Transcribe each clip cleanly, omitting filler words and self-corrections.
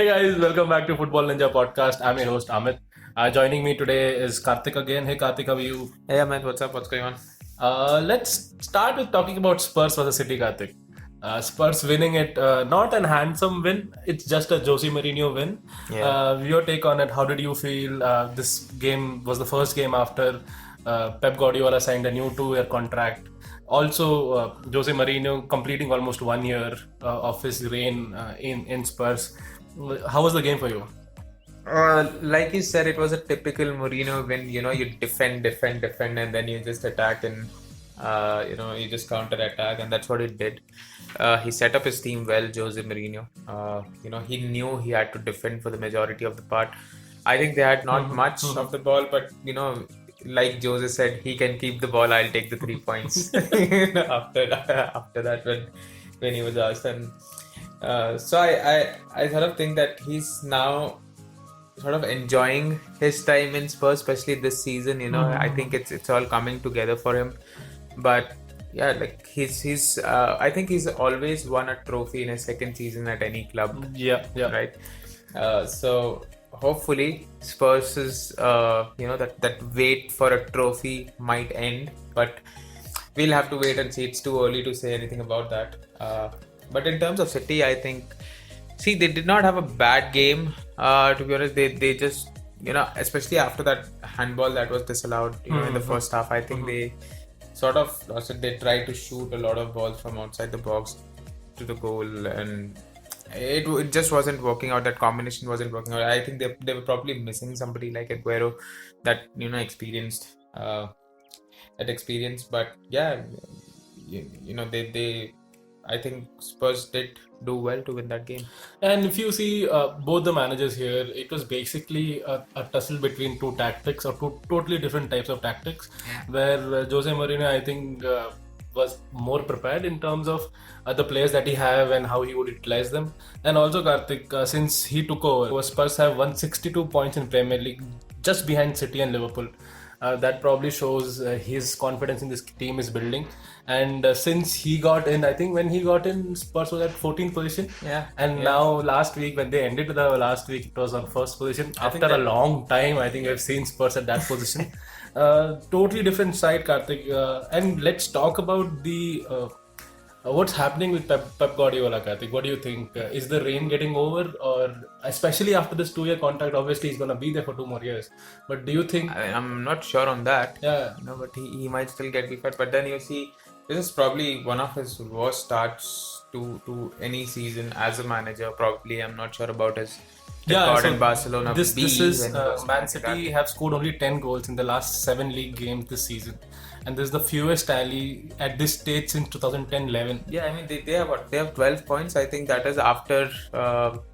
Hey guys, welcome back to Football Ninja Podcast. I'm your host Amit. Joining me today is Karthik again. Hey Karthik, how are you? Hey Amit, what's up? What's going on? Let's start with talking about Spurs versus City, Karthik. Spurs winning it, not an handsome win. It's just a Jose Mourinho win. Your take on it? How did you feel? This game was the first game after Pep Guardiola signed a new 2-year contract. Also, Jose Mourinho completing almost 1 year of his reign in Spurs. How was the game for you? Like you said, it was a typical Mourinho when you defend, and then you just attack and you just counter attack, and that's what he did. He set up his team well, Jose Mourinho. He knew he had to defend for the majority of the part. I think they had not much of the ball, but like Jose said, he can keep the ball. I'll take the 3 points after that when he was asked, and so I sort of think that he's now sort of enjoying his time in Spurs, especially this season. I think it's all coming together for him. But yeah, like he's I think he's always won a trophy in his second season at any club. Yeah. Right. So hopefully Spurs is that wait for a trophy might end, but we'll have to wait and see. It's too early to say anything about that. But in terms of City, I think they did not have a bad game. To be honest, they just especially after that handball that was disallowed in the first half, I think they sort of lost it. They tried to shoot a lot of balls from outside the box to the goal, and it just wasn't working out. That combination wasn't working out. I think they were probably missing somebody like Aguero that experienced that experience. But yeah, they I think Spurs did do well to win that game. And if you see both the managers here, it was basically a tussle between two tactics or two totally different types of tactics. Where Jose Mourinho, I think, was more prepared in terms of the players that he have and how he would utilize them. And also Karthik, since he took over, Spurs have won 62 points in Premier League, just behind City and Liverpool. That probably shows his confidence in this team is building. And since he got in, I think when he got in, Spurs was at 14th position. And now last week, when they ended the last week, it was on first position. After a long time, I think we've seen Spurs at that position. Totally different side, Karthik. And let's talk about the what's happening with Pep Guardiola, Karthik. What do you think? Is the reign getting over, or especially after this 2-year contract? Obviously, he's gonna be there for 2 more years. But do you think? I'm not sure on that. Yeah. But he might still get fit. But then you see, this is probably one of his worst starts to any season as a manager. Probably, I'm not sure about his record in Barcelona. This is Man City have scored only 10 goals in the last 7 league games this season, and this is the fewest tally at this stage since 2010-11. Yeah, I mean they have what? They have 12 points. I think that is after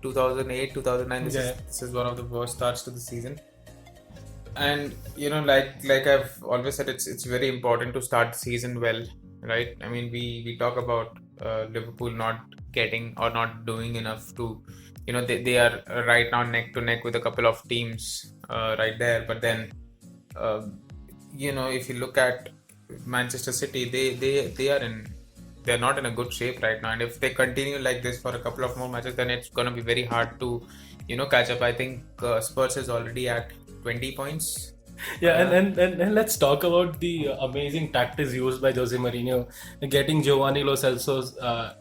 2008, 2009. This is one of the worst starts to the season. And like I've always said, it's very important to start the season well, right? I mean, we talk about Liverpool not getting or not doing enough to, they are right now neck to neck with a couple of teams right there. But then, if you look at Manchester City, they're not in a good shape right now. And if they continue like this for a couple of more matches, then it's gonna be very hard to, catch up. I think Spurs is already at 20 points. Yeah, and let's talk about the amazing tactics used by Jose Mourinho, getting Giovanni Lo Celso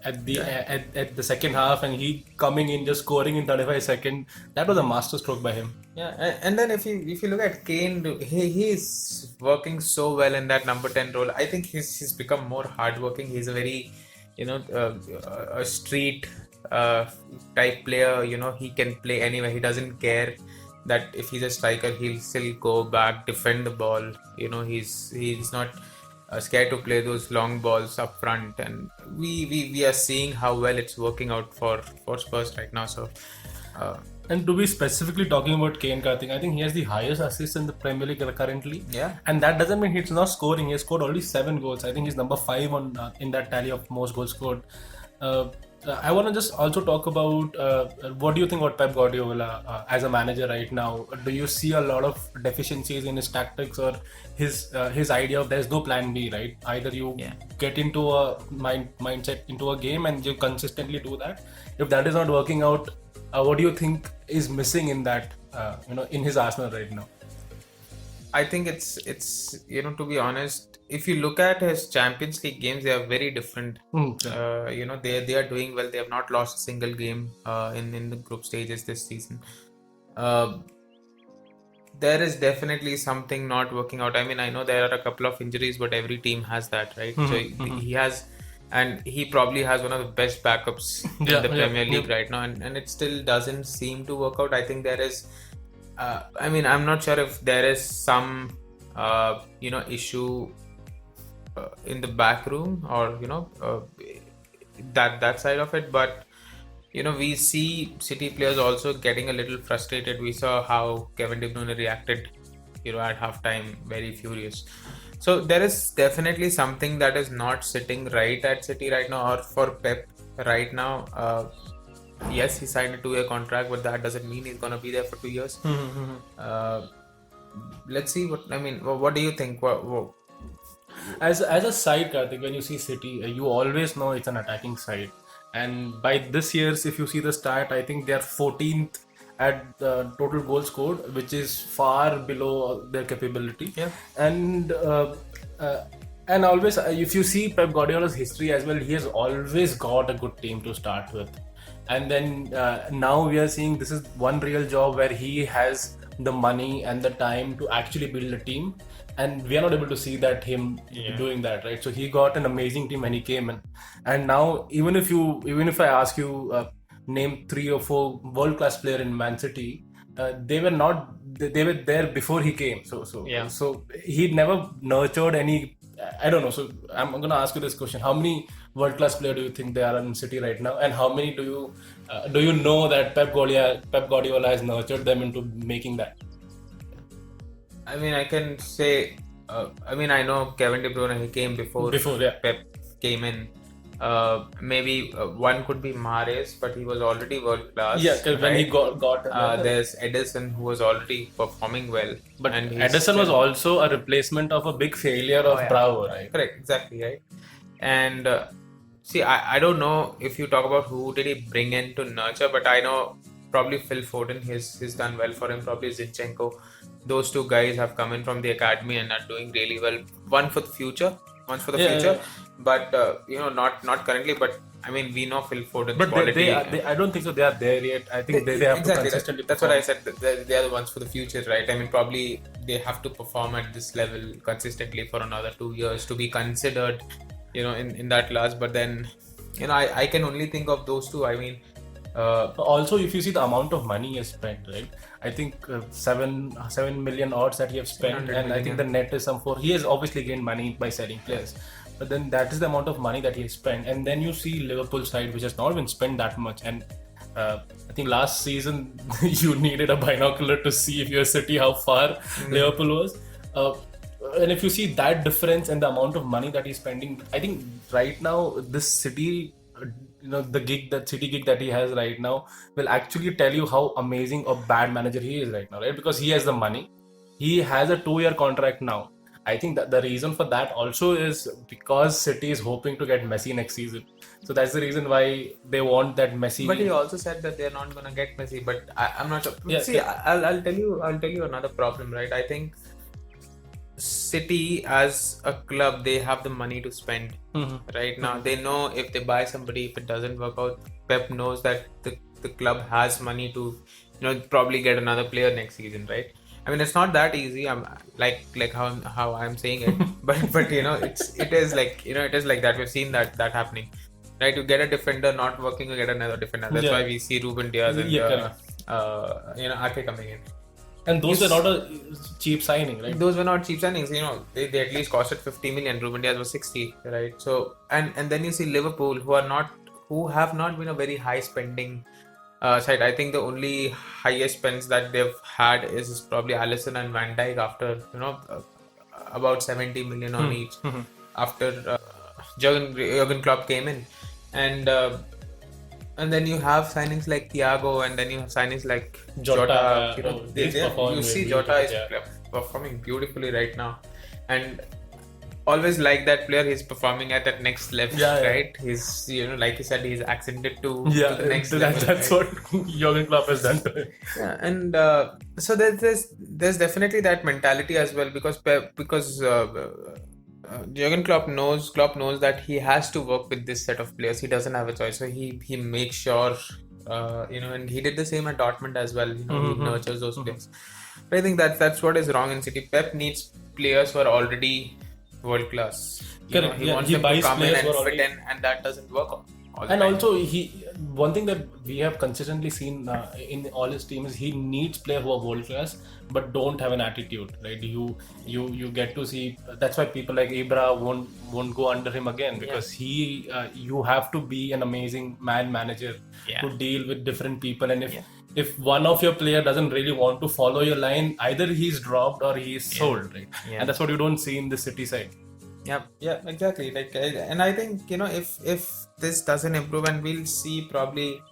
at the second half, and he coming in just scoring in 35 seconds. That was a masterstroke by him. Yeah, and then if you look at Kane, he is working so well in that number 10 role. I think he's become more hardworking. He's a very a street type player. He can play anywhere. He doesn't care that if he's a striker, he'll still go back, defend the ball. He's not scared to play those long balls up front, and we are seeing how well it's working out for Spurs right now. So. And to be specifically talking about Kane, Karthik, I think he has the highest assists in the Premier League currently. Yeah. And that doesn't mean he's not scoring. He has scored only 7 goals. I think he's number 5 on in that tally of most goals scored. I want to just also talk about what do you think about Pep Guardiola as a manager right now? Do you see a lot of deficiencies in his tactics or his idea of there's no plan B, right? Either you get into a mindset into a game and you consistently do that. If that is not working out, What do you think is missing in that, in his Arsenal right now? I think it's to be honest, if you look at his Champions League games, they are very different. They are doing well. They have not lost a single game in the group stages this season. There is definitely something not working out. I mean, I know there are a couple of injuries, but every team has that, right? So he has, and he probably has one of the best backups in the Premier League right now, and it still doesn't seem to work out. I think there is. I mean, I'm not sure if there is some, issue in the back room or that side of it. But we see City players also getting a little frustrated. We saw how Kevin De Bruyne reacted, at halftime, very furious. So there is definitely something that is not sitting right at City right now, or for Pep right now. Yes, he signed a 2-year contract, but that doesn't mean he's gonna be there for 2 years. Let's see what do you think? As a side, Karthik, when you see City, you always know it's an attacking side. And by this year's, if you see the stat, I think they are 14th at the total goals scored, which is far below their capability. Yeah. And always, if you see Pep Guardiola's history as well, he has always got a good team to start with. And then now we are seeing this is one real job where he has the money and the time to actually build a team, and we are not able to see that him doing that, right? So he got an amazing team when he came in, and now even if I ask you name 3 or 4 world-class player in Man City, they were not, they were there before he came. So he never nurtured any. I don't know. So I'm going to ask you this question: how many world-class players do you think they are in City right now, and how many do you know that Pep Guardiola has nurtured them into making that? I mean, I can say. I know Kevin De Bruyne. He came before Pep came in. Maybe one could be Mahrez, but he was already world class. Yeah, because when he got there's Ederson, who was already performing well. But Ederson was also a replacement of a big failure of Bravo, right? Correct, exactly, right. And see, I don't know if you talk about who did he bring in to nurture, but I know probably Phil Foden. He's done well for him. Probably Zinchenko. Those two guys have come in from the academy and are doing really well. One for the future. But not currently. But I mean, we know Phil Foden's quality. I don't think so. They are there yet. I think they have to consistently. That's what I said. They are the ones for the future, right? I mean, probably they have to perform at this level consistently for another 2 years to be considered, in that class. But then, I can only think of those two. I mean. Also, if you see the amount of money he has spent, right? I think 7 million odds that he has spent, and I think the net is some 4. He has obviously gained money by selling players, but then that is the amount of money that he has spent. And then you see Liverpool side, which has not even spent that much. And I think last season you needed a binocular to see, if you're City, how far Liverpool was. And if you see that difference and the amount of money that he's spending, I think right now this City. The City gig that he has right now will actually tell you how amazing a bad manager he is right now, right? Because he has the money. He has a 2-year contract now. I think that the reason for that also is because City is hoping to get Messi next season. So that's the reason why they want that Messi. But he also said that they're not going to get Messi. But I'm not sure. Yeah, see, I'll tell you another problem, right? I think City as a club, they have the money to spend right now. They know if they buy somebody, if it doesn't work out, Pep knows that the club has money to probably get another player next season, right? I mean, it's not that easy. I'm like how I'm saying it, but it is like that. We've seen that happening, right? You get a defender not working, you get another defender. That's why we see Ruben Diaz and Ake coming in. And those were not a cheap signing, right? Those were not cheap signings. They at least costed 50 million. Ruben Diaz was 60, right? So and then you see Liverpool, who have not been a very high spending side. I think the only highest spends that they've had is probably Alisson and Van Dijk after about 70 million on each after Jurgen Klopp came in, and then you have signings like Thiago, and then you have signings like Jota. You see Jota is performing beautifully right now, and always like that player. He's performing at that next level, Yeah, yeah. right? He's, like you said, he's accented to Yeah, the next that's level. that's right? what Jurgen Klopp has done to him. Yeah, and so there's definitely that mentality as well, because Jurgen Klopp knows that he has to work with this set of players. He doesn't have a choice, so he makes sure, and he did the same at Dortmund as well. He nurtures those players. But I think that's what is wrong in City. Pep needs players who are already world class. Correct. He Yeah, wants he them to buys come in players and who are fit already- in, and that doesn't work all the And time. also, one thing that we have consistently seen in all his teams, he needs players who are world class but don't have an attitude, right? You get to see that's why people like Ibra won't go under him again, because you have to be an amazing manager Yeah. to deal with different people, and if one of your player doesn't really want to follow your line, either he's dropped or he's sold, right? Yeah. And that's what you don't see in the City side. Yeah, exactly. And I think, if this doesn't improve, and we'll see probably,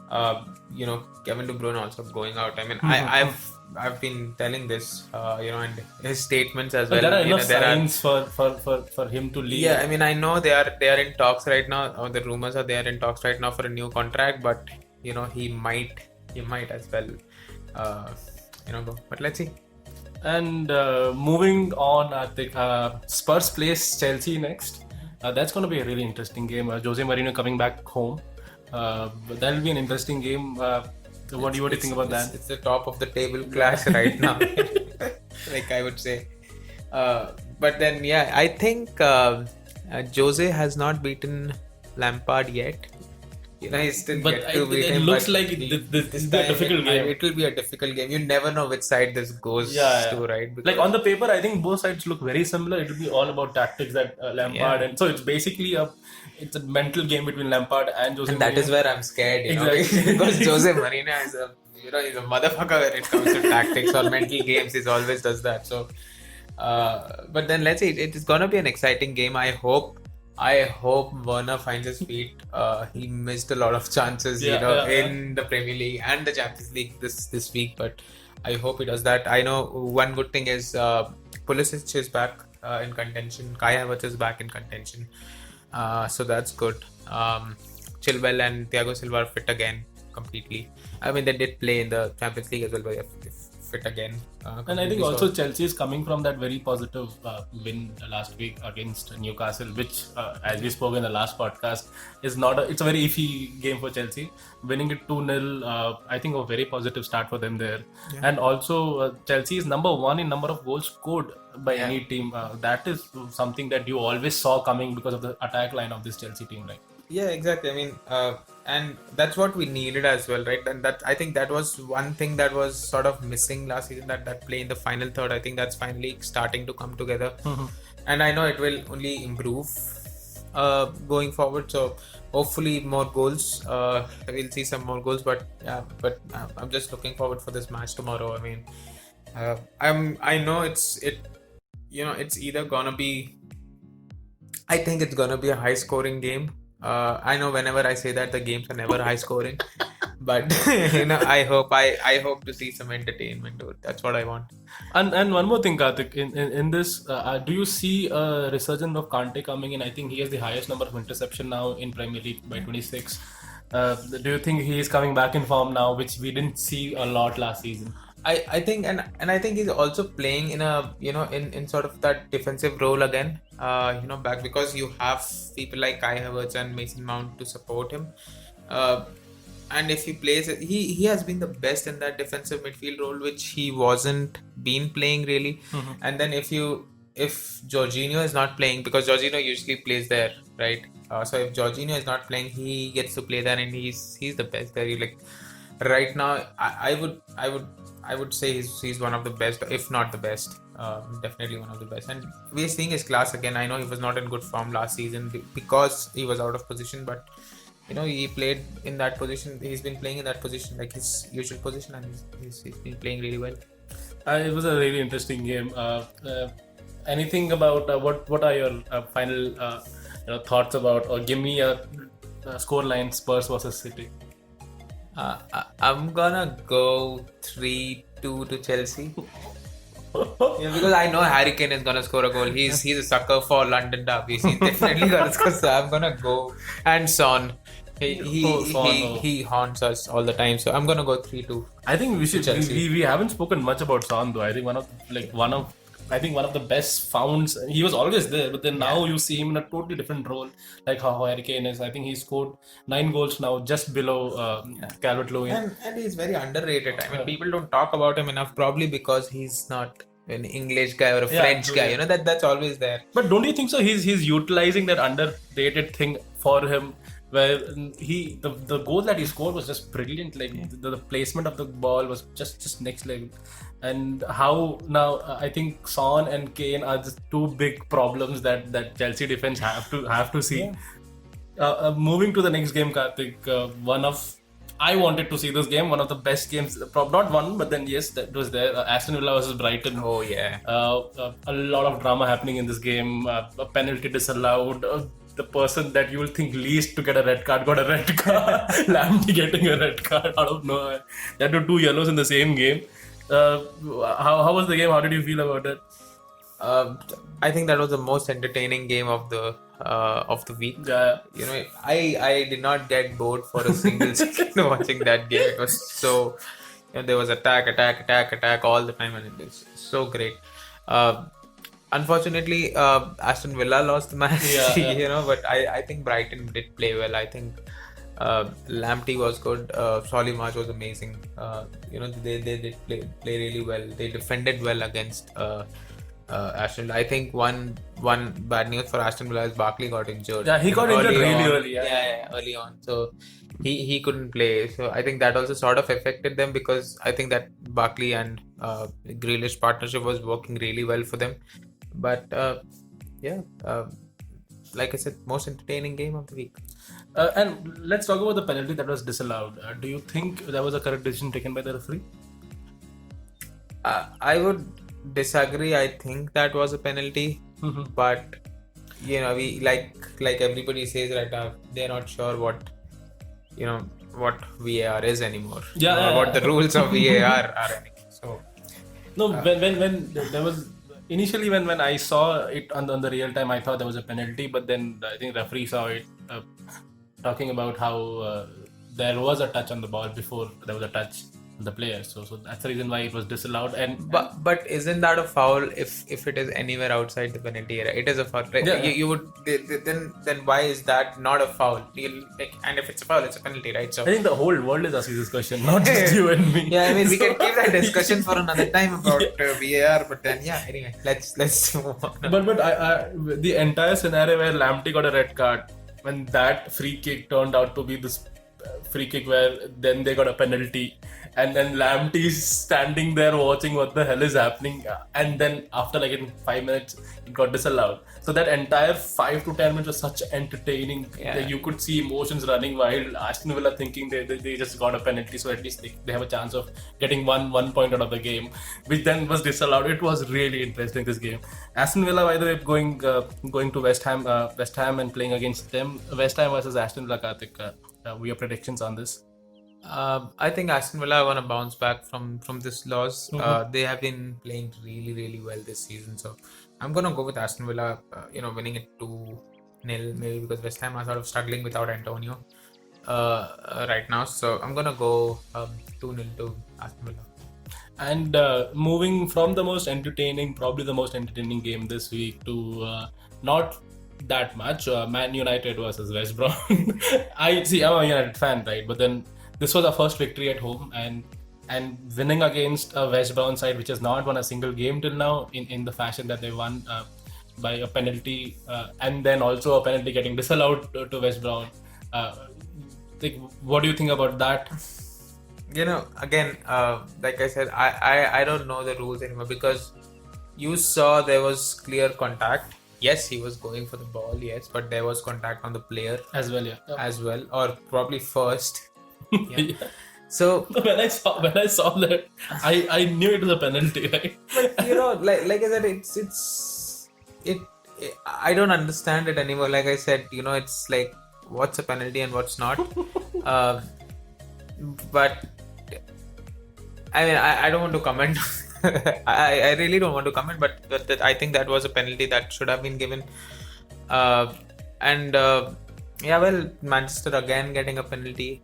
Kevin De Bruyne also going out. I mean, I've been telling this, and his statements as well. But there are you know, enough there are- signs for him to leave. Yeah, I mean, I know they are in talks right now, or the rumors are they are in talks right now for a new contract, but he might as well, go. But let's see. And moving on, I think Spurs plays Chelsea next. That's going to be a really interesting game. Jose Mourinho coming back home. But that'll be an interesting game. What do you think about that? It's the top of the table clash right now, like I would say. But then, yeah, I think Jose has not beaten Lampard yet. He's still But yet to beat it him, looks but like this is a difficult game. It will be a difficult game. You never know which side this goes Yeah. to, right? Like on the paper, I think both sides look very similar. It will be all about tactics that Lampard, and so it's basically it's a mental game between Lampard and Jose. And that Mourinho. is where I'm scared, Exactly. because Jose Mourinho is he's a motherfucker when it comes to tactics or mental games. He always does that. So, but then let's see. It's gonna be an exciting game. I hope Werner finds his feet. He missed a lot of chances, in the Premier League and the Champions League this week. But I hope he does that. I know one good thing is Pulisic is back in contention. Kai Havertz is back in contention. So that's good. Chilwell and Thiago Silva are fit again completely. I mean, they did play in the Champions League as well, but they're fit again. And I think also Chelsea is coming from that very positive win last week against Newcastle, which, as we spoke in the last podcast, is it's a very iffy game for Chelsea. Winning it 2-0, I think a very positive start for them there. Yeah. And also, Chelsea is number one in number of goals scored by any team. That is something that you always saw coming because of the attack line of this Chelsea team, right? Yeah, exactly. I mean, and that's what we needed as well, right? And I think that was one thing that was sort of missing last season, that play in the final third. I think that's finally starting to come together. And I know it will only improve going forward. So hopefully more goals. We'll see some more goals, but I'm just looking forward for this match tomorrow. I mean, I know it's either gonna be, I think it's gonna be a high scoring game. I know whenever I say that, the games are never high scoring, but I hope to see some entertainment. That's what I want. And one more thing, Karthik, in this, do you see a resurgence of Kante coming in? I think he has the highest number of interception now in Premier League by 26. Do you think he is coming back in form now, which we didn't see a lot last season? I think and I think he's also playing in a in sort of that defensive role again, back, because you have people like Kai Havertz and Mason Mount to support him, and if he plays, he has been the best in that defensive midfield role, which he wasn't been playing really. And then if Jorginho is not playing, because Jorginho usually plays there, right? So if Jorginho is not playing, he gets to play there, and he's the best there. Right now, I would say he's one of the best, if not the best. Definitely one of the best. And we're seeing his class again. I know he was not in good form last season because he was out of position, but he played in that position. He's been playing in that position, like his usual position, and he's been playing really well. It was a really interesting game. Anything about what are your final thoughts about, or give me a scoreline, Spurs versus City? I'm gonna go 3-2 to Chelsea. Yeah, because I know Harry Kane is gonna score a goal. He's a sucker for London derbies. He's definitely gonna score. So I'm gonna go. And Son, he haunts us all the time. So I'm gonna go 3-2. I think we should. Chelsea. We haven't spoken much about Son though. I think one of the best founds. He was always there, but then now you see him in a totally different role, like how Harry Kane is. I think he scored 9 goals now, just below Calvert-Lewin. And he's very underrated. I mean, people don't talk about him enough, probably because he's not an English guy or a French guy. You know that's always there. But don't you think so? He's utilizing that underrated thing for him, where the goal that he scored was just brilliant. Like the placement of the ball was just next level, and how now I think Son and Kane are just two big problems that Chelsea defense have to see. Moving to the next game, Karthik, I wanted to see this game, one of the best games, not one, but then yes, that was there. Aston Villa versus Brighton. Oh yeah. A lot of drama happening in this game. A penalty disallowed. The person that you will think least to get a red card got a red card. Lamptey getting a red card out of nowhere. They had two yellows in the same game. How was the game? How did you feel about it? I think that was the most entertaining game of the week. Yeah. You know, I did not get bored for a single second watching that game. It was so, there was attack all the time, and it was so great. Unfortunately, Aston Villa lost the match. Yeah. You know, but I think Brighton did play well. I think Lamptey was good. Solly March was amazing. You know, they did play really well. They defended well against Aston Villa. I think one bad news for Aston Villa is Barkley got injured. Yeah, he got injured really early. Yeah, early on. So he couldn't play. So I think that also sort of affected them, because I think that Barkley and Grealish partnership was working really well for them. But like I said, most entertaining game of the week. And let's talk about the penalty that was disallowed. Do you think that was a correct decision taken by the referee? I would disagree. I think that was a penalty, but you know, we like everybody says right now, they're not sure what VAR is anymore. Yeah, or what the rules of VAR are anymore. So no, when there was initially when I saw it on the real time, I thought there was a penalty, but then I think referee saw it talking about how there was a touch on the ball before there was a touch on the player. So that's the reason why it was disallowed. But isn't that a foul if it is anywhere outside the penalty area? It is a foul. Right? Yeah. You would then why is that not a foul? And if it's a foul, it's a penalty, right? So I think the whole world is asking this question, not just you and me. yeah, I mean, we can keep that discussion for another time about VAR. But then anyway, let's move on. But I the entire scenario where Lamptey got a red card, when that free kick turned out to be this free kick where then they got a penalty, and then Lamptey's standing there watching what the hell is happening, and then after like in 5 minutes it got disallowed. So that entire 5 to 10 minutes was such entertaining. Like, you could see emotions running while Aston Villa thinking they just got a penalty, so at least they have a chance of getting one point out of the game, which then was disallowed. It was really interesting, this game. Aston Villa, by the way, going to West Ham and playing against them. West Ham versus Aston Villa, Karthik. Your predictions on this? I think Aston Villa are going to bounce back from this loss. They have been playing really, really well this season. So I'm going to go with Aston Villa, winning it 2-0 maybe, because West Ham are sort of struggling without Antonio right now. So I'm going to go 2-0 to Aston Villa. And moving from the most entertaining, probably the most entertaining game this week, to not that much, Man United versus West Brom. I'm a United fan, right? But then this was our first victory at home, and winning against a West Brom side which has not won a single game till now in the fashion that they won by a penalty, and then also a penalty getting disallowed to West Brom. What do you think about that? Again, like I said, I don't know the rules anymore, because you saw there was clear contact. Yes, he was going for the ball, yes, but there was contact on the player as well, yeah. As well, or probably first. Yeah. Yeah. So when I saw that, I knew it was a penalty, right? But like I said, it's I don't understand it anymore. Like I said, it's like, what's a penalty and what's not. But I mean, I don't want to comment I really don't want to comment, but I think that was a penalty that should have been given. Uh, and yeah, well, Manchester again getting a penalty.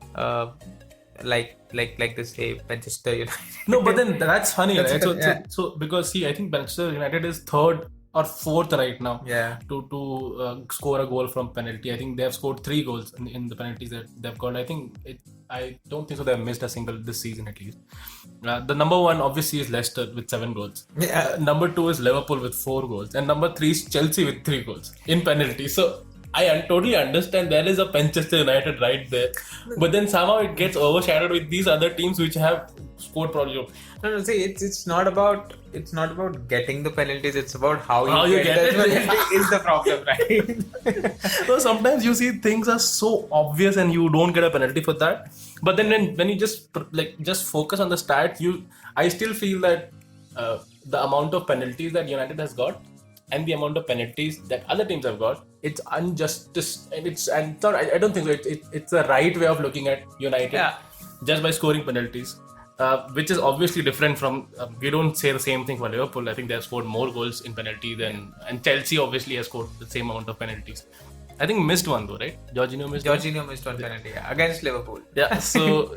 Like they say, Manchester United. No, but then that's funny, That's right? fun, yeah. So because see, I think Manchester United is third or fourth right now Yeah. to score a goal from penalty. I think they have scored 3 goals in the penalties that they've got. I don't think so. They've missed a single this season at least. The number one obviously is Leicester with 7 goals. Yeah. Number two is Liverpool with 4 goals, and number three is Chelsea with 3 goals in penalties. So totally understand there is a Manchester United right there, but then somehow it gets overshadowed with these other teams which have scored probably. No, see, it's not about getting the penalties. It's about how you get the it. penalty is the problem, right? So sometimes you see things are so obvious and you don't get a penalty for that. But then when you just focus on the stats, I still feel that the amount of penalties that United has got and the amount of penalties that other teams have got, it's injustice, and I don't think so. It's the right way of looking at United, Yeah. just by scoring penalties, which is obviously different from. We don't say the same thing for Liverpool. I think they have scored more goals in penalties and Chelsea obviously has scored the same amount of penalties. I think missed one though, right? Jorginho missed. Jorginho missed one penalty against Liverpool. Yeah. So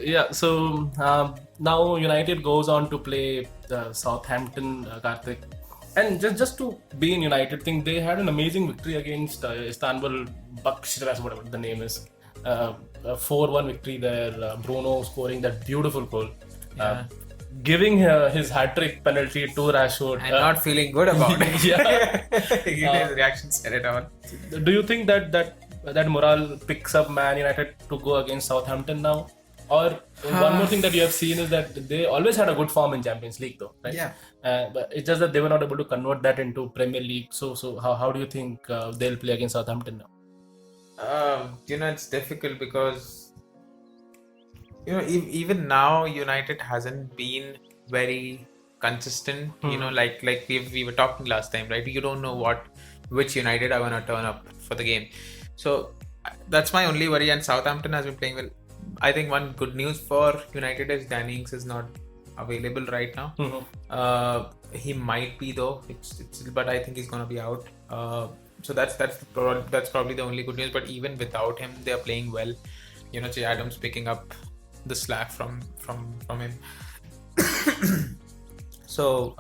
now United goes on to play Southampton, Karthik. And just to be in United thing, they had an amazing victory against Istanbul Bakşehir, whatever the name is. A 4-1 victory there. Bruno scoring that beautiful goal. Giving his hat-trick penalty to Rashford. And not feeling good about it. Yeah. His reaction said it all. Do you think that morale picks up Man United to go against Southampton now? Or one more thing that you have seen is that they always had a good form in Champions League, though, right? Yeah. But it's just that they were not able to convert that into Premier League. So how do you think they'll play against Southampton now? It's difficult because even now United hasn't been very consistent. Like we were talking last time, right? You don't know which United are gonna turn up for the game. So that's my only worry. And Southampton has been playing well. I think one good news for United is Danny Ings is not available right now. He might be though. But I think he's gonna be out. So that's probably the only good news. But even without him, they are playing well. Jay Adams picking up the slack from him. So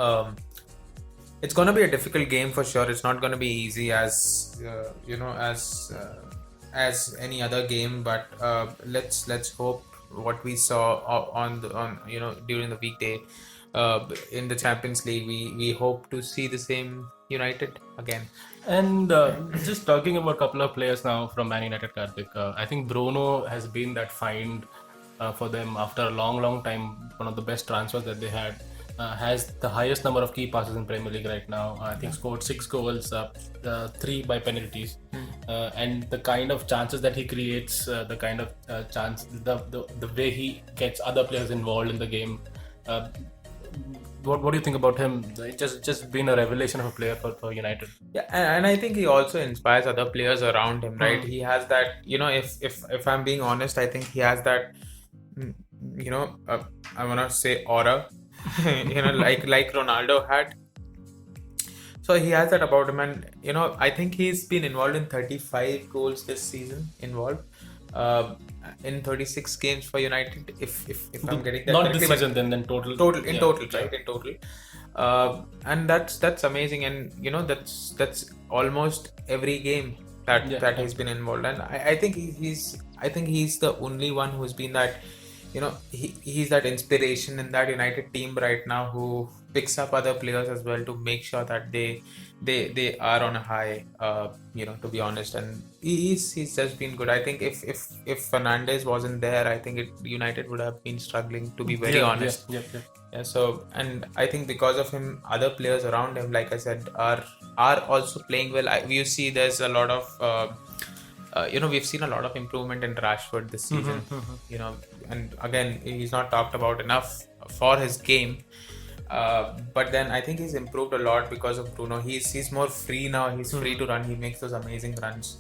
it's gonna be a difficult game for sure. It's not gonna be easy as as any other game. But let's hope what we saw on during the weekday in the Champions League. We hope to see the same United again. And just talking about a couple of players now from Man United, Karthik. I think Bruno has been that find for them after a long time. One of the best transfers that they had. Has the highest number of key passes in Premier League right now. I think scored 6 goals, 3 by penalties, and the kind of chances that he creates, the kind of the way he gets other players involved in the game. What do you think about him? It's just been a revelation of a player for United. Yeah, and I think he also inspires other players around him, right? He has that, if I'm being honest, I think he has that, I wanna say aura. like Ronaldo had. So he has that about him, and I think he's been involved in 35 goals this season. In 36 games for United. If I'm getting that not correctly, this season, then total. In total, right? In total, and that's amazing, and that's almost every game that he's been involved, and I think he's the only one who's been that. He's that inspiration in that United team right now who picks up other players as well to make sure that they are on a high, to be honest. And he's just been good. I think if Fernandes wasn't there, I think United would have been struggling, to be very honest. Yeah. So, and I think because of him, other players around him, like I said, are also playing well. We see there's a lot of we've seen a lot of improvement in Rashford this season. And again, he's not talked about enough for his game. But then I think he's improved a lot because of Bruno. He's more free now. He's free to run. He makes those amazing runs.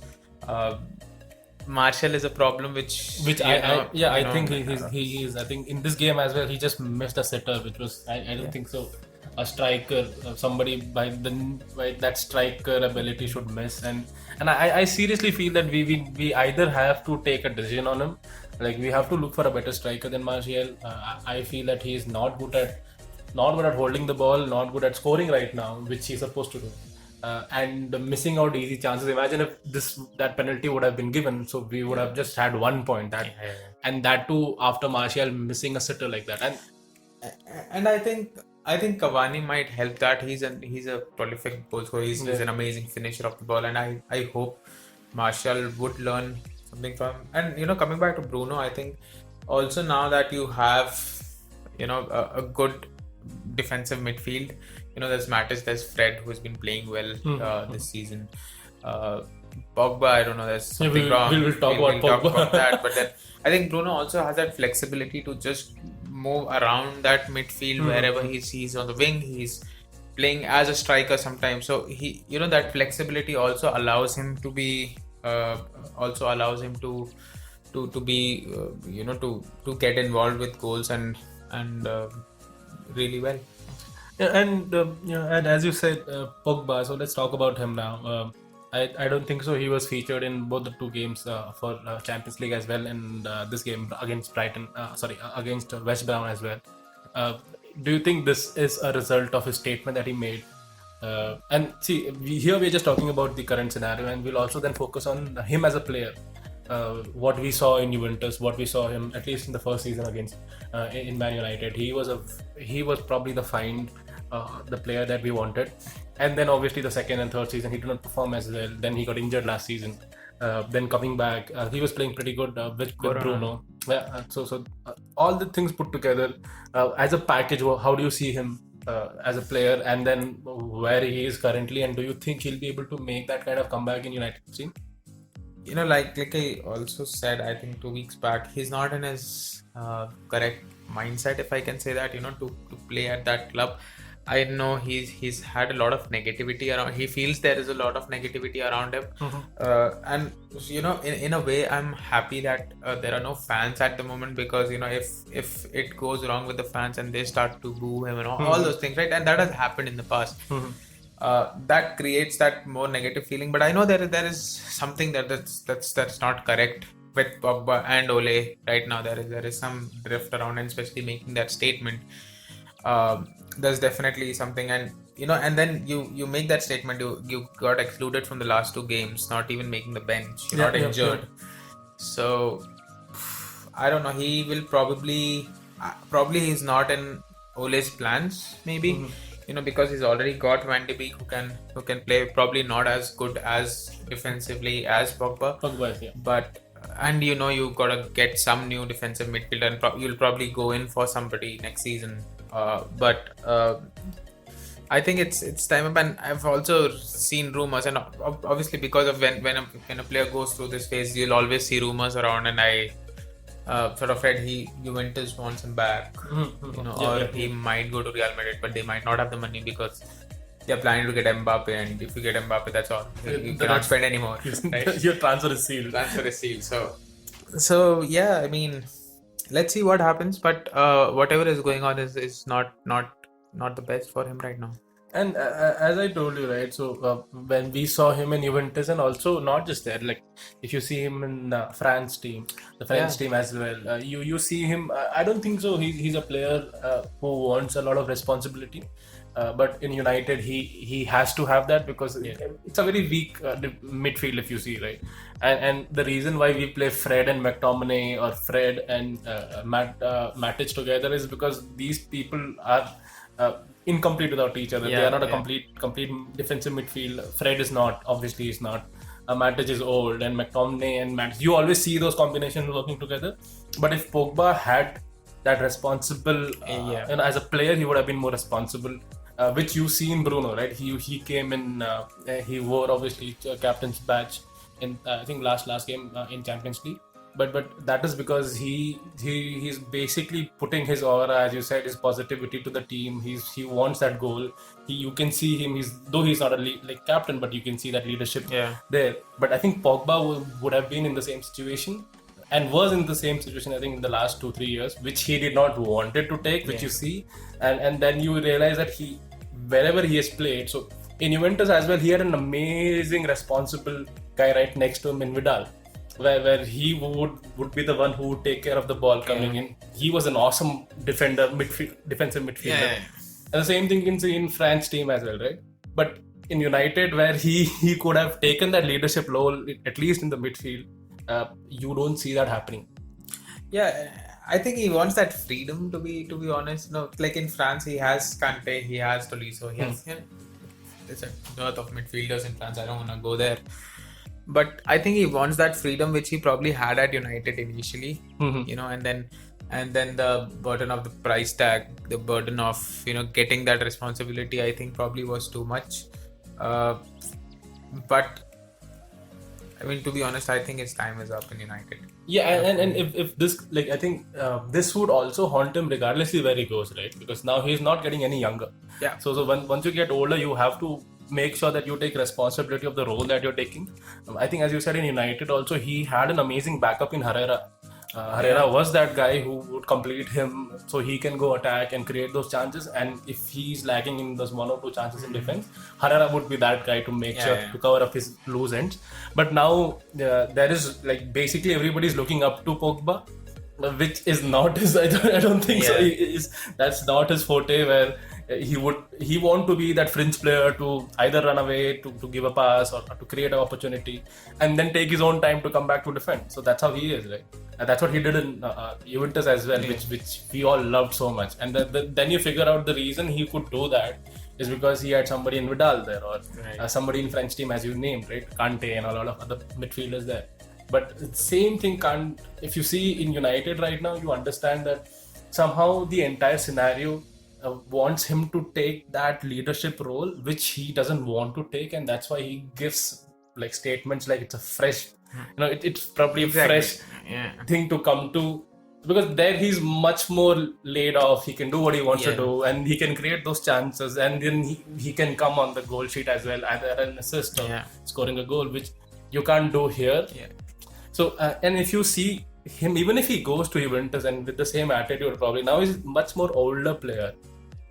Martial is a problem, which I think he is. I think in this game as well, he just missed a sitter, which was I don't think so. a striker, somebody by that striker ability should miss, and I seriously feel that we either have to take a decision on him, like we have to look for a better striker than Martial. I feel that he is not good at holding the ball, not good at scoring right now, which he's supposed to do. And missing out easy chances. Imagine if that penalty would have been given, so we would have just had 1 point. And that too after Martial missing a sitter like that. And I think Cavani might help that. He's a prolific goal scorer. He's an amazing finisher of the ball, and I hope Martial would learn something from him. And coming back to Bruno, I think also now that you have a good defensive midfield, there's Mattis, there's Fred who's been playing well this season. Pogba, I don't know, there's something wrong. We'll talk about that, but then I think Bruno also has that flexibility to just move around that midfield wherever he's on the wing. He's playing as a striker sometimes, so he that flexibility also allows him to be to be to get involved with goals and really well. Yeah, and as you said, Pogba. So let's talk about him now. I don't think so. He was featured in both the two games for Champions League as well, and this game against Brighton. Against West Brom as well. Do you think this is a result of his statement that he made? And see, here we're just talking about the current scenario, and we'll also then focus on him as a player. What we saw in Juventus, what we saw him at least in the first season against in Man United. He was probably the player that we wanted, and then obviously the second and third season he did not perform as well. Then he got injured last season. Then coming back, he was playing pretty good with Bruno. Yeah, so all the things put together as a package, how do you see him as a player, and then where he is currently, and do you think he'll be able to make that kind of comeback in United scene? Like I also said, I think 2 weeks back, he's not in his correct mindset, if I can say that, to play at that club. I know he's had a lot of negativity around. He feels there is a lot of negativity around him, and in a way, I'm happy that there are no fans at the moment, because if it goes wrong with the fans and they start to boo him and all those things, right? And that has happened in the past. That creates that more negative feeling. But I know there is something that's not correct with Pogba and Ole right now. There is some drift around, and especially making that statement. There's definitely something, and and then you make that statement. You got excluded from the last 2 games, not even making the bench. You're not injured, so I don't know. He will probably he's not in Ole's plans, maybe. Because he's already got Van de Beek who can play, probably not as good as defensively as Pogba. But and you gotta get some new defensive midfielder, and you'll probably go in for somebody next season. But I think it's time up, and I've also seen rumors, and obviously because of when a player goes through this phase, you'll always see rumors around, and I sort of read Juventus wants him back, or he might go to Real Madrid, but they might not have the money because they're planning to get Mbappe, and if you get Mbappe, that's all. You cannot spend anymore. Right? Your transfer is sealed. So yeah, I mean, let's see what happens, but whatever is going on is not the best for him right now. And as I told you, right, so when we saw him in Juventus, and also not just there, like if you see him in the French team as well, you see him. I don't think so. He's a player who wants a lot of responsibility, but in United he has to have that, because it's a very weak midfield, if you see, right. And the reason why we play Fred and McTominay, or Fred and Matic together, is because these people are incomplete without each other. They are not a complete defensive midfield. Fred is not, obviously he's not. Matic is old, and McTominay and Matic, you always see those combinations working together. But if Pogba had that responsible, and as a player he would have been more responsible, which you see in Bruno, right? He came in, he wore obviously captain's badge in I think last game in Champions League. But that is because he's basically putting his aura, as you said, his positivity to the team. He wants that goal. You can see him. Though he's not a captain, but you can see that leadership there. But I think Pogba would have been in the same situation. and was in the same situation, I think, in the last 2-3 years, which he did not wanted to take, which you see, and then you realize that wherever he has played, so in Juventus as well, he had an amazing, responsible guy right next to him in Vidal, where he would be the one who would take care of the ball coming in. He was an awesome defender, defensive midfielder. And the same thing you can see in France team as well, right? But in United, where he could have taken that leadership role, at least in the midfield, you don't see that happening. Yeah, I think he wants that freedom, to be honest. No, like in France, he has Kante, he has Tolisso, he has there's a dearth of midfielders in France. I don't want to go there, but I think he wants that freedom which he probably had at United initially. You know, and then the burden of the price tag, the burden of getting that responsibility, I think probably was too much. But I mean, to be honest, I think his time is up in United. Yeah, and if this, like, I think this would also haunt him regardlessly where he goes, right? Because now he's not getting any younger. Yeah. So once you get older, you have to make sure that you take responsibility of the role that you're taking. I think, as you said, in United also, he had an amazing backup in Herrera. Herrera was that guy who would complete him, so he can go attack and create those chances. And if he's lacking in those 1 or 2 chances in defense, Herrera would be that guy to make sure to cover up his loose ends. But now there is, like, basically everybody's looking up to Pogba, which is not his. I don't think so. That's not his forte. Where he want to be that fringe player to either run away, to give a pass, or to create an opportunity, and then take his own time to come back to defend. So that's how he is, right? And that's what he did in Juventus as well, which we all loved so much. And then you figure out the reason he could do that is because he had somebody in Vidal there, or somebody in French team, as you named, right? Kante and a lot of other midfielders there. But the same thing if you see in United right now, you understand that somehow the entire scenario wants him to take that leadership role, which he doesn't want to take, and that's why he gives like statements like it's a fresh, it's probably a fresh thing to come to, because there he's much more laid off. He can do what he wants to do, and he can create those chances, and then he can come on the goal sheet as well, either an assist or scoring a goal, which you can't do here. So and if you see him, even if he goes to Juventus and with the same attitude, probably now he's much more older player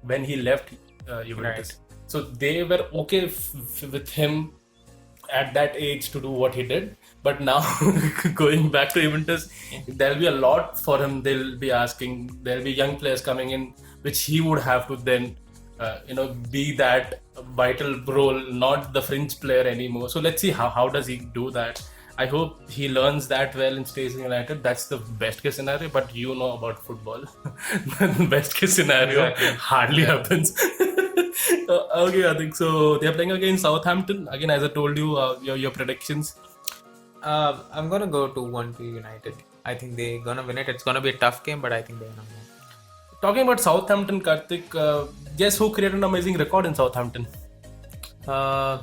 when he left Juventus. So they were okay with him at that age to do what he did. But now going back to Juventus, there'll be a lot for him. They'll be asking, there'll be young players coming in, which he would have to then be that vital role, not the fringe player anymore. So let's see how does he do that. I hope he learns that well and stays in United. That's the best case scenario, but you know about football. The best case scenario hardly happens. Okay, I think so. They're playing against Southampton. Again, as I told you, your predictions. I'm gonna go 2-1 to United. I think they're gonna win it. It's gonna be a tough game, but I think they're gonna win. Talking about Southampton, Karthik, guess who created an amazing record in Southampton? I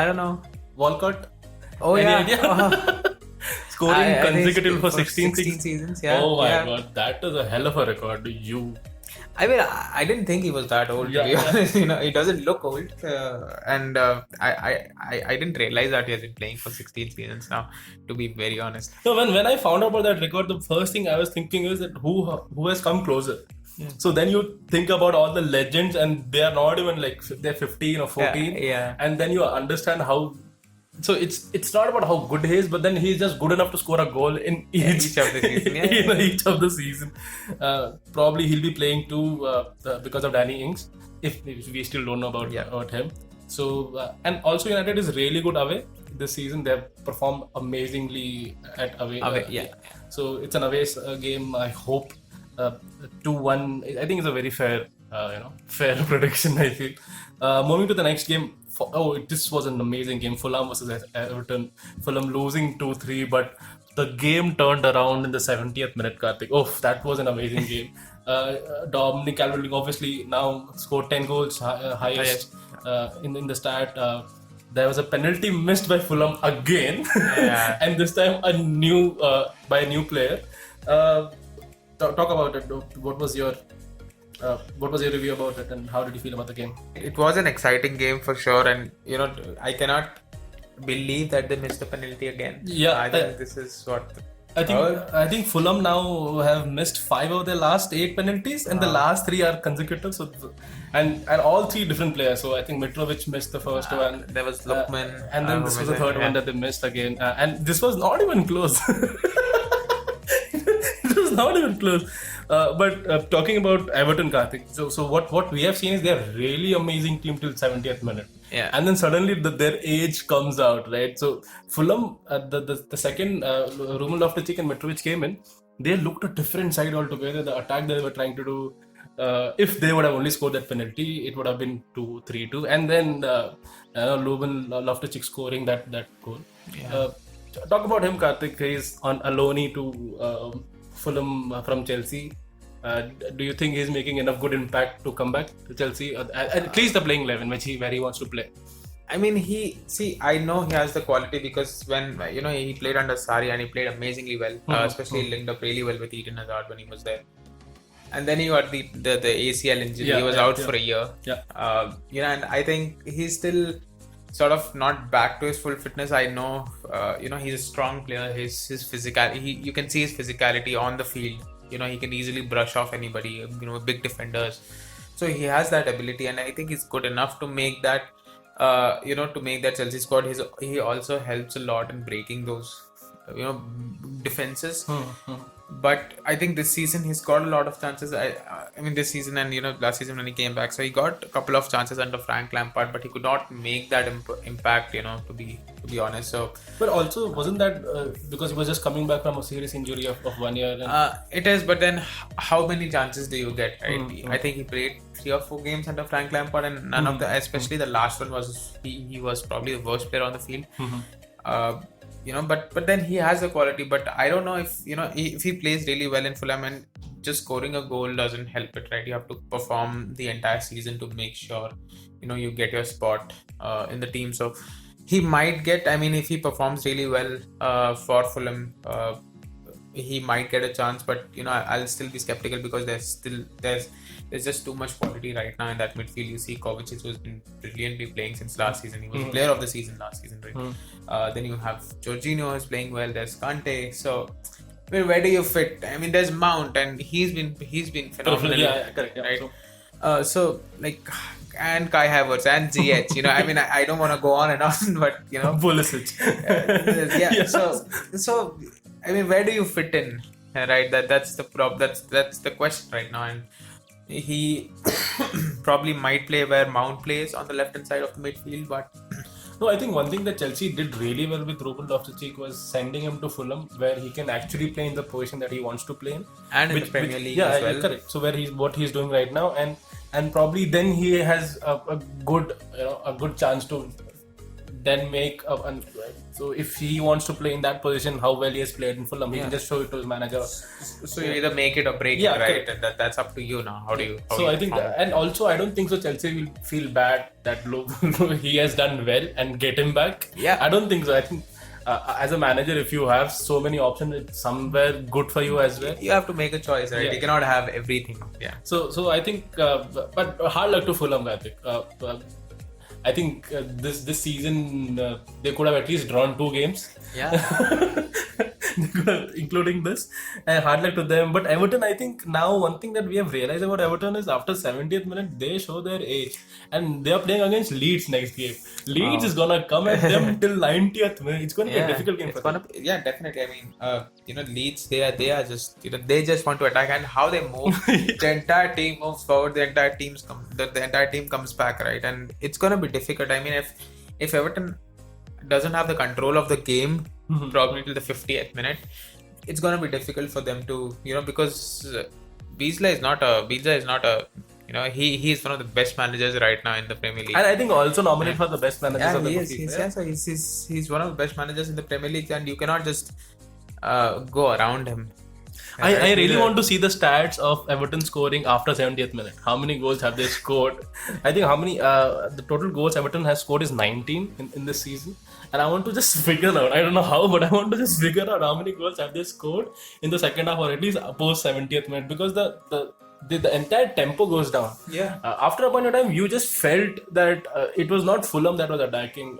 don't know. Walcott? Oh, Any yeah. idea? Scoring consecutively for 16 seasons. Yeah. Oh my god, that is a hell of a record. I mean, I didn't think he was that old, to be honest. He doesn't look old, and I didn't realize that he has been playing for 16 seasons now, to be very honest. So when I found out about that record, the first thing I was thinking is that who has come closer. So then you think about all the legends, and they are not even like they're 15 or 14, and then you understand how. So it's not about how good he is, but then he's just good enough to score a goal in each of the season. Each of the season. Probably he'll be playing too because of Danny Ings, if we still don't know about him. So and also United is really good away this season. They've performed amazingly at away. So it's an away game. I hope 2-1. I think it's a very fair prediction. I feel. Moving to the next game. This was an amazing game. Fulham versus Everton. Fulham losing 2-3, but the game turned around in the 70th minute, Karthik. Oh, that was an amazing game. Dominic Calvert-Lewin obviously now scored 10 goals, highest in the stat. There was a penalty missed by Fulham again, and this time by a new player. Talk about it. What was your review about it, and how did you feel about the game? It was an exciting game for sure, and I cannot believe that they missed a penalty again. Yeah, I think this is what. I think Fulham now have missed 5 of their last 8 penalties, and the last 3 are consecutive. So, and all 3 different players. So I think Mitrovic missed the first one. There was Lookman, and then this was the third one that they missed again. And this was not even close. It was not even close. But talking about Everton, Karthik. So what we have seen is they're really amazing team till 70th minute. Yeah. And then suddenly their age comes out, right? So Fulham, the second Ruben Loftus-Cheek and Mitrovic came in, they looked a different side altogether. The attack they were trying to do, if they would have only scored that penalty, it would have been 2-3-2. And then Ruben Loftus-Cheek scoring that goal. Yeah. Talk about him, Karthik. He's on a loanee to Fulham from Chelsea. Do you think he's making enough good impact to come back to Chelsea? At least the playing 11, where he wants to play. I mean, I know he has the quality because when he played under Sarri and he played amazingly well, especially linked up really well with Eden Hazard when he was there. And then he got the ACL injury. He was out for a year. Yeah. And I think he's still sort of not back to his full fitness. I know, he's a strong player. His physical, you can see his physicality on the field. He can easily brush off anybody. Big defenders. So he has that ability, and I think he's good enough to make that. To make that Chelsea squad. He also helps a lot in breaking those, defenses. But I think this season he's got a lot of chances. I mean this season and last season when he came back, so he got a couple of chances under Frank Lampard, but he could not make that impact. To be honest. So, but also wasn't that because he was just coming back from a serious injury of 1 year? And... it is, but then how many chances do you get? Right? I think he played 3 or 4 games under Frank Lampard, and none of the, especially the last one was he was probably the worst player on the field. But then he has the quality. But I don't know if if he plays really well in Fulham, and just scoring a goal doesn't help it, right? You have to perform the entire season to make sure you get your spot in the team. So he might get. I mean, if he performs really well for Fulham, he might get a chance. But I'll still be skeptical because there's just too much quality right now in that midfield. You see Kovacic, who's been brilliantly playing since last season. He was player of the season last season, right? Then you have Jorginho who's playing well. There's Kante. So, I mean, where do you fit? I mean, there's Mount, and he's been phenomenal, correct, right? So and Kai Havertz and Ziyech. I mean, I don't want to go on and on, but Pulisic. yeah. So I mean, where do you fit in? Right. That's the that's the question right now, and he probably might play where Mount plays on the left hand side of the midfield, but. No, I think one thing that Chelsea did really well with Ruben Loftus-Cheek was sending him to Fulham, where he can actually play in the position that he wants to play in, and in the Premier League as well. Correct. So what he's doing right now, and probably then he has a good chance to then make so if he wants to play in that position, how well he has played in Fulham, he can just show it to his manager. So you either make it or break it, right? And that's up to you now. How do you? I think, and also I don't think so. Chelsea will feel bad that he has done well and get him back. Yeah, I don't think so. I think as a manager, if you have so many options, it's somewhere good for you as well. You have to make a choice, right? Yeah. You cannot have everything. Yeah. So I think, but hard luck to Fulham, I think. I think this season they could have at least drawn 2 games. Yeah. Including this. And hard luck to them. But Everton, I think now one thing that we have realized about Everton is after 70th minute, they show their age. And they are playing against Leeds next game. Leeds is going to come at them till 90th minute. It's going to be a difficult game for them. Yeah, definitely. I mean, Leeds, they are just, they just want to attack, and how they move, the entire team moves forward, the entire team comes back, right? And it's going to be difficult. I mean, if Everton doesn't have the control of the game, probably till the 50th minute, it's going to be difficult for them to, because Bielsa is not a, he is one of the best managers right now in the Premier League. And I think also nominated for the best managers of the league. He's one of the best managers in the Premier League, and you cannot just go around him. I really want to see the stats of Everton scoring after 70th minute. How many goals have they scored? I think the total goals Everton has scored is 19 in this season. And I want to just figure out, I don't know how, but I want to just figure out how many goals have they scored in the second half, or at least post 70th minute, because the the entire tempo goes down. Yeah. After a point of time, you just felt that it was not Fulham that was attacking.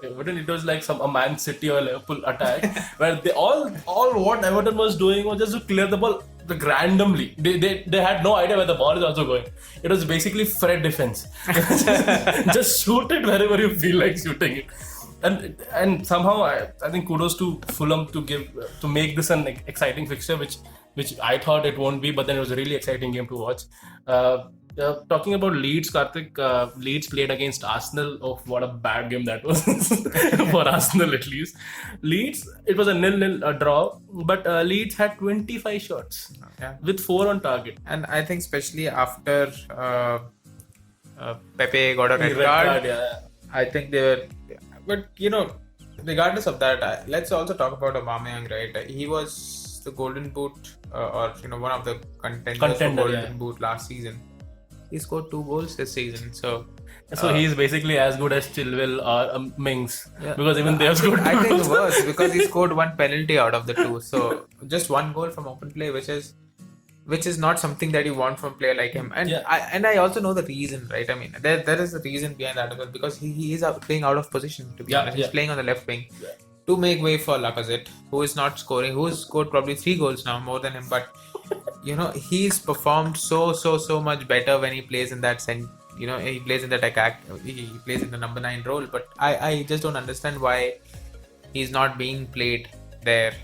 Everton, it was like a Man City or Liverpool attack where they all what Everton was doing was just to clear the ball randomly. They had no idea where the ball is also going. It was basically Fred defense. Just shoot it wherever you feel like shooting it. And somehow I think kudos to Fulham to make this an exciting fixture, which I thought it won't be, but then it was a really exciting game to watch. Talking about Leeds, Karthik, Leeds played against Arsenal. Oh, what a bad game that was for Arsenal at least. Leeds, it was a 0-0 draw, but Leeds had 25 shots with 4 on target. And I think especially after Pepe got a red card, Yeah. I think they were. But regardless of that, let's also talk about Aubameyang, right? He was the Golden Boot, or one of the contenders for Golden Boot last season. He scored 2 goals this season, so he's basically as good as Chilwell or Mings, because even they have scored 2 I think goals. worse because he scored 1 penalty out of the 2, so just 1 goal from open play, which is not something that you want from a player like him. And I also know the reason, right? I mean, there is a reason behind that as well, because he is playing out of position, to be honest. He's playing on the left wing to make way for Lacazette, who is not scoring, who's scored probably 3 goals now, more than him. But he's performed so much better when he plays in that sense. He plays in that attack. He plays in the number 9 role. But I just don't understand why he's not being played there.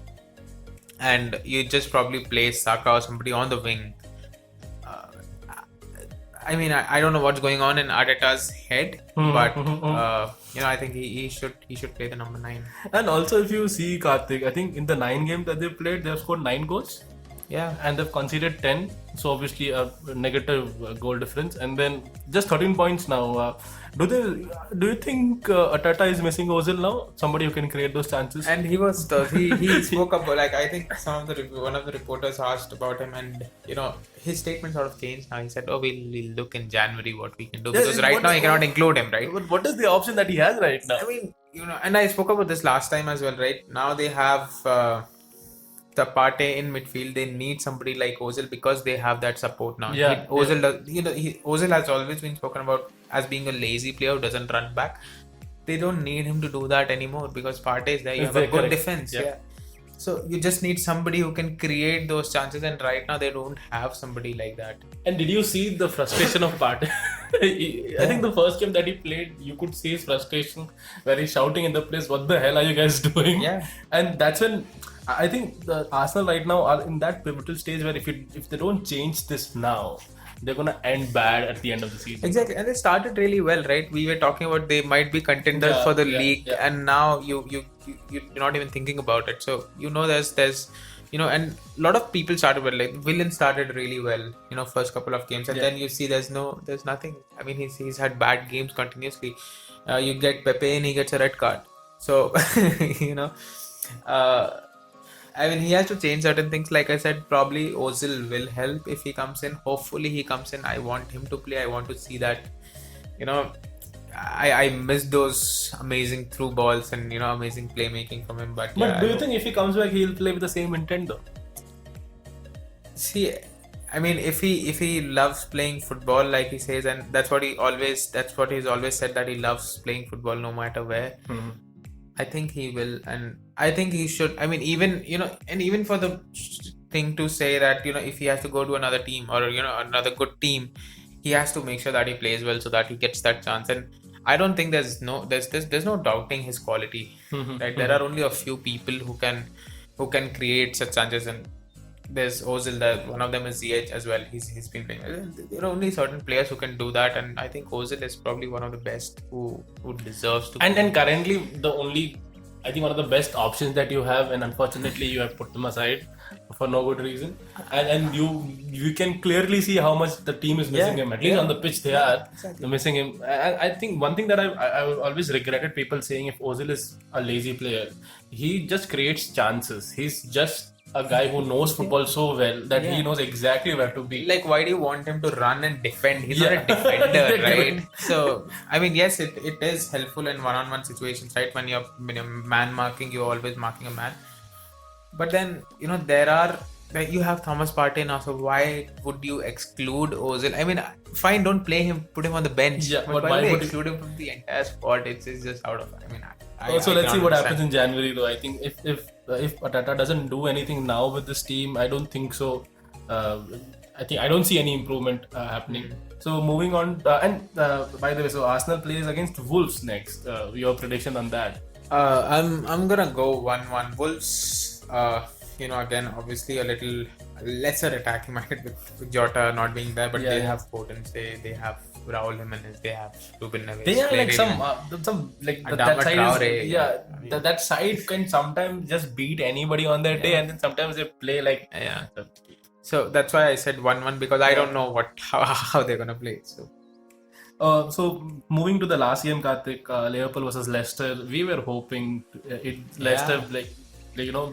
And you just probably play Saka or somebody on the wing. I mean, I don't know what's going on in Arteta's head, but I think he should play the number 9. And also, if you see Karthik, I think in the 9 games that they played, they've scored 9 goals. Yeah. And they've conceded 10, so obviously a negative goal difference, and then just 13 points now. Do you think Arteta is missing Ozil now? Somebody who can create those chances. And he spoke up, like, I think one of the reporters asked about him, and his statement sort of changed now. He said, "Oh, we'll look in January what we can do," because right now you cannot include him, right? But what is the option that he has right now? I mean, and I spoke about this last time as well, right? Now they have the Partey in midfield. They need somebody like Ozil because they have that support now. Ozil has always been spoken about as being a lazy player who doesn't run back. They don't need him to do that anymore because Partey is there. You have a good defense. So you just need somebody who can create those chances, and right now they don't have somebody like that. And did you see the frustration of Partey? I think the first game that he played, you could see his frustration where he's shouting in the place, "What the hell are you guys doing?" Yeah. And that's when I think the Arsenal right now are in that pivotal stage where if they don't change this now, they're gonna end bad at the end of the season. Exactly, and they started really well, right? We were talking about they might be contenders for the league, and now you're not even thinking about it. So there's and a lot of people started well. Like Willian started really well, first couple of games, and then you see there's nothing. I mean, he's had bad games continuously. You get Pepe and he gets a red card. So I mean, he has to change certain things. Like I said, probably Ozil will help if he comes in. Hopefully he comes in. I want him to play. I want to see that. I miss those amazing through balls and amazing playmaking from him. But do you think if he comes back, he'll play with the same intent though? See, I mean, if he loves playing football like he says, and that's what he's always said, that he loves playing football no matter where. Mm-hmm. I think he will, and I think he should. I mean, even for the thing to say that if he has to go to another team or another good team, he has to make sure that he plays well so that he gets that chance. And I don't think there's no doubting his quality. Right? There are only a few people who can create such chances, and there's Ozil. One of them is Ziyech as well. He's been playing. There are only certain players who can do that, and I think Ozil is probably one of the best who deserves to. And currently I think one of the best options that you have, and unfortunately you have put them aside for no good reason. And you can clearly see how much the team is missing him. At least on the pitch they're missing him. And I think one thing that I always regretted people saying if Ozil is a lazy player, he just creates chances. He's just a guy who knows football so well that he knows exactly where to be. Like, why do you want him to run and defend? He's not a defender, right? So, I mean, yes, it is helpful in one-on-one situations, right? When you're man marking, you're always marking a man. But then, there are like you have Thomas Partey now, so why would you exclude Ozil? I mean, fine, don't play him, put him on the bench. Yeah, but but why why would you would you- exclude him from the entire squad? It's just out of. I mean, Also, I let's see can't what understand. happens in January, though. I think if Arteta doesn't do anything now with this team, I don't think so. I don't see any improvement happening. So moving on, by the way, so Arsenal plays against Wolves next. Your prediction on that? I'm gonna go 1-1 Wolves. Again, obviously a little lesser attacking minded with Jota not being there, but Yeah, they yeah. have potency. They have Raul Jimenez. They have Ruben Neves. They are like Clearly, some like Adama that side Traore, is, yeah. I mean- that side can sometimes just beat anybody on their day, and then sometimes they play like Yeah. So that's why I said 1-1 because I don't know how they're gonna play. So moving to the last game, Karthik, Liverpool versus Leicester, we were hoping Leicester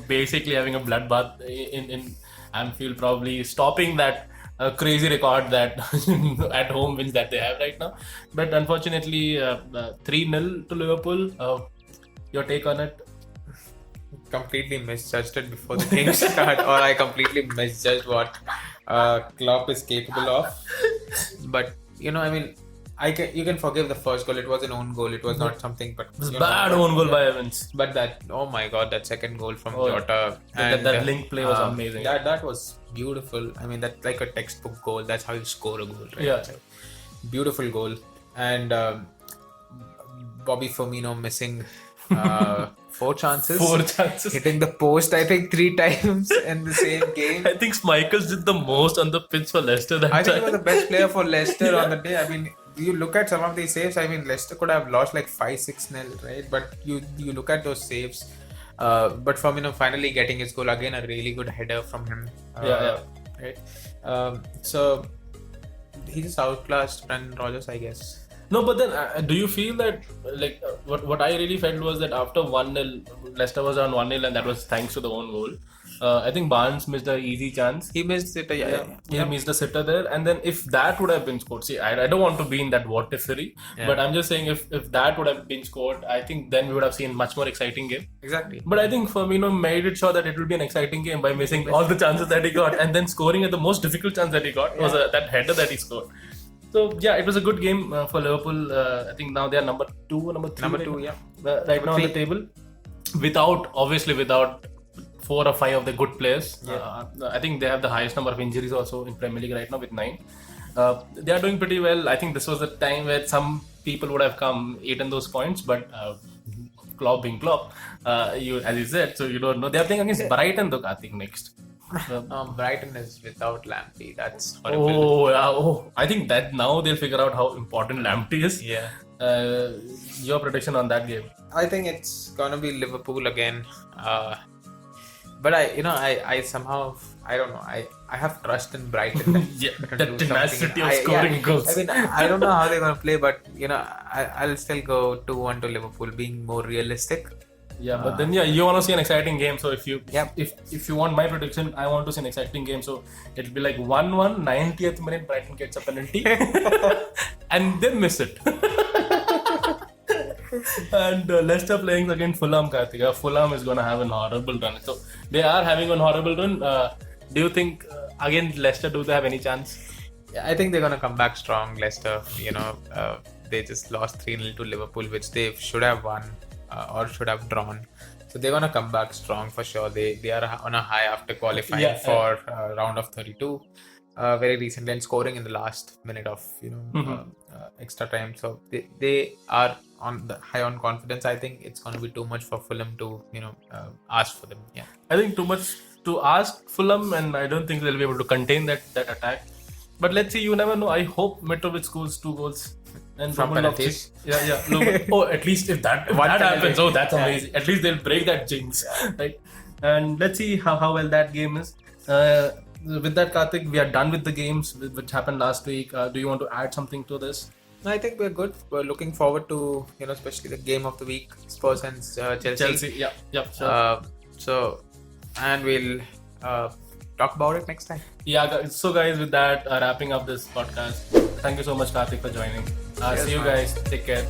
basically having a bloodbath in Anfield, probably stopping that crazy record that at home wins that they have right now. But unfortunately, 3-0 to Liverpool. Your take on it? Completely misjudged it before the game start, or I completely misjudged what Klopp is capable of. But you can forgive the first goal. It was an own goal. It was not something. But It was bad own goal by Evans. But that, oh my god, that second goal from Oh, Jota. that link play was amazing. That was beautiful. I mean, that's like a textbook goal. That's how you score a goal, right? Yeah. So, beautiful goal. And Bobby Firmino missing 4 chances. 4 chances. Hitting the post, I think, 3 times in the same game. I think Schmeichels did the most on the pitch for Leicester that I think he time. was the best player for Leicester on the day. I mean, you look at some of these saves. I mean, Leicester could have lost like 5-6-0, right? But you look at those saves. But Firmino finally getting his goal again, a really good header from him. Right. So he just outclassed Brendan Rodgers, I guess. No, but then do you feel that what I really felt was that after 1-0, Leicester was on 1-0, and that was thanks to the own goal. I think Barnes missed an easy chance. He missed it. He missed the sitter there, and then if that would have been scored, see, I don't want to be in that what if theory, but I'm just saying if that would have been scored, I think then we would have seen much more exciting game. Exactly. But I think Firmino made it sure that it will be an exciting game by missing all the chances that he got, and then scoring at the most difficult chance that he got was that header that he scored. So yeah, it was a good game for Liverpool. I think now they are number 2 or number 3. Number right 2, now? yeah. Right now on the table, without 4 or 5 of the good players. I think they have the highest number of injuries also in Premier League right now with 9. They are doing pretty well. I think this was the time where some people would have come eaten those points, but Klopp being Klopp, as you said, so you don't know. They are playing against Brighton though, Karthik, next. Brighton is without Lamptey. That's horrible. I think that now they'll figure out how important Lamptey is. Yeah. Your prediction on that game? I think it's gonna be Liverpool again. But I somehow, I don't know. I have trust in Brighton. Yeah, to that do tenacity something. of scoring goals. I mean, I don't know how they're gonna play, but I'll still go 2-1 to Liverpool, being more realistic. Yeah, but then you want to see an exciting game. So if you want my prediction, I want to see an exciting game. So it'll be like 1-1, 90th minute, Brighton gets a penalty, and they miss it. And Leicester playing against Fulham, Karthika. Fulham is going to have an horrible run. So they are having a horrible run. Do you think against Leicester, do they have any chance? Yeah, I think they're gonna come back strong. Leicester, they just lost 3-0 to Liverpool, which they should have won. Or should have drawn, so they're gonna come back strong for sure. They are on a high after qualifying for round of 32 very recently and scoring in the last minute of extra time. So they are on the high on confidence. I think it's gonna be too much for Fulham to ask for them. Yeah, I think too much to ask Fulham, and I don't think they'll be able to contain that attack. But let's see. You never know. I hope Mitrovic scores 2 goals. And from penalties. At least if that happens, that's amazing. At least they'll break that jinx, right? And let's see how well that game is. With that, Karthik, we are done with the games which happened last week. Do you want to add something to this? I think we're good. We're looking forward to especially the game of the week, Spurs and Chelsea. Sure. And we'll talk about it next time. Yeah. So guys, with that, wrapping up this podcast. Thank you so much, Karthik, for joining. See you guys. Take care.